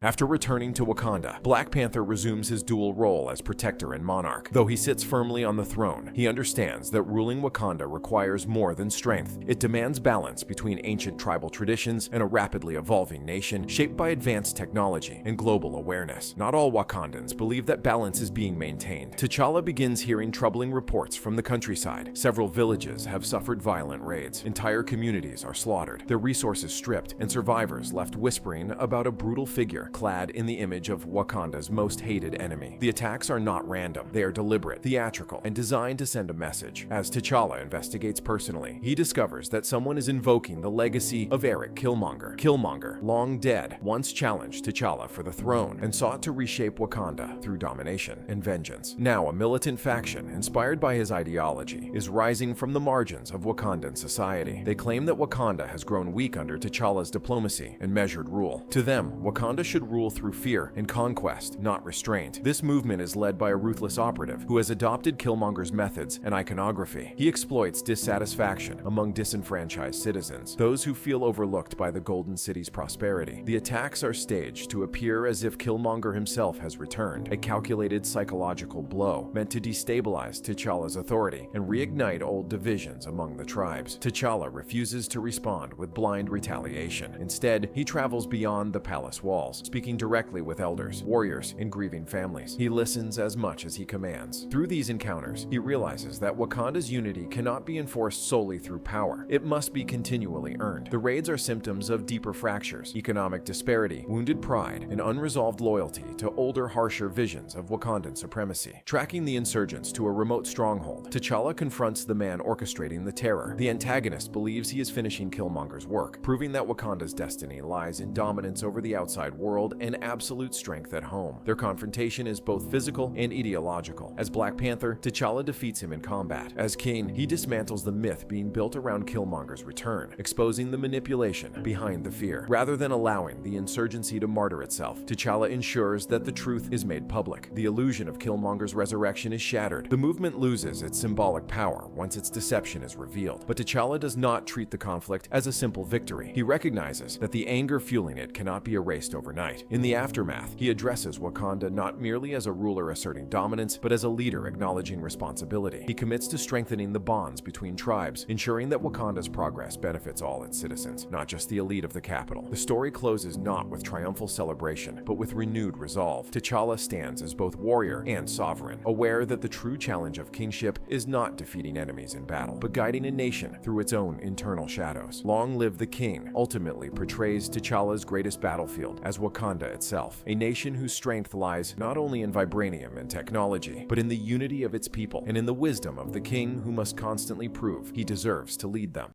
After returning to Wakanda, Black Panther resumes his dual role as protector and monarch. Though he sits firmly on the throne, he understands that ruling Wakanda requires more than strength. It demands balance between ancient tribal traditions and a rapidly evolving nation shaped by advanced technology and global awareness. Not all Wakandans believe that balance is being maintained. T'Challa begins hearing troubling reports from the countryside. Several villages have suffered violent raids. Entire communities are slaughtered, their resources stripped, and survivors left whispering about a brutal figure clad in the image of Wakanda's most hated enemy. The attacks are not random. They are deliberate, theatrical, and designed to send a message. As T'Challa investigates personally, he discovers that someone is invoking the legacy of Erik Killmonger. Killmonger, long dead, once challenged T'Challa for the throne and sought to reshape Wakanda through domination and vengeance. Now, a militant faction, inspired by his ideology, is rising from the margins of Wakandan society. They claim that Wakanda has grown weak under T'Challa's diplomacy and measured rule. To them, Wakanda should rule through fear and conquest, not restraint. This movement is led by a ruthless operative who has adopted Killmonger's methods and iconography. He exploits dissatisfaction among disenfranchised citizens, those who feel overlooked by the Golden City's prosperity. The attacks are staged to appear as if Killmonger himself has returned, a calculated psychological blow meant to destabilize T'Challa's authority and reignite old divisions among the tribes. T'Challa refuses to respond with blind retaliation. Instead, he travels beyond the palace walls, speaking directly with elders, warriors, and grieving families. He listens as much as he commands. Through these encounters, he realizes that Wakanda's unity cannot be enforced solely through power. It must be continually earned. The raids are symptoms of deeper fractures, economic disparity, wounded pride, and unresolved loyalty to older, harsher visions of Wakandan supremacy. Tracking the insurgents to a remote stronghold, T'Challa confronts the man orchestrating the terror. The antagonist believes he is finishing Killmonger's work, proving that Wakanda's destiny lies in dominance over the outside world and absolute strength at home. Their confrontation is both physical and ideological. As Black Panther, T'Challa defeats him in combat. As king, he dismantles the myth being built around Killmonger's return, exposing the manipulation behind the fear. Rather than allowing the insurgency to martyr itself, T'Challa ensures that the truth is made public. The illusion of Killmonger's resurrection is shattered. The movement loses its symbolic power once its deception is revealed. But T'Challa does not treat the conflict as a simple victory. He recognizes that the anger fueling it cannot be erased overnight. In the aftermath, he addresses Wakanda not merely as a ruler asserting dominance, but as a leader acknowledging responsibility. He commits to strengthening the bonds between tribes, ensuring that Wakanda's progress benefits all its citizens, not just the elite of the capital. The story closes not with triumphal celebration, but with renewed resolve. T'Challa stands as both warrior and sovereign, aware that the true challenge of kingship is not defeating enemies in battle, but guiding a nation through its own internal shadows. Long Live the King ultimately portrays T'Challa's greatest battlefield as Wakanda itself, a nation whose strength lies not only in vibranium and technology, but in the unity of its people and in the wisdom of the king who must constantly prove he deserves to lead them.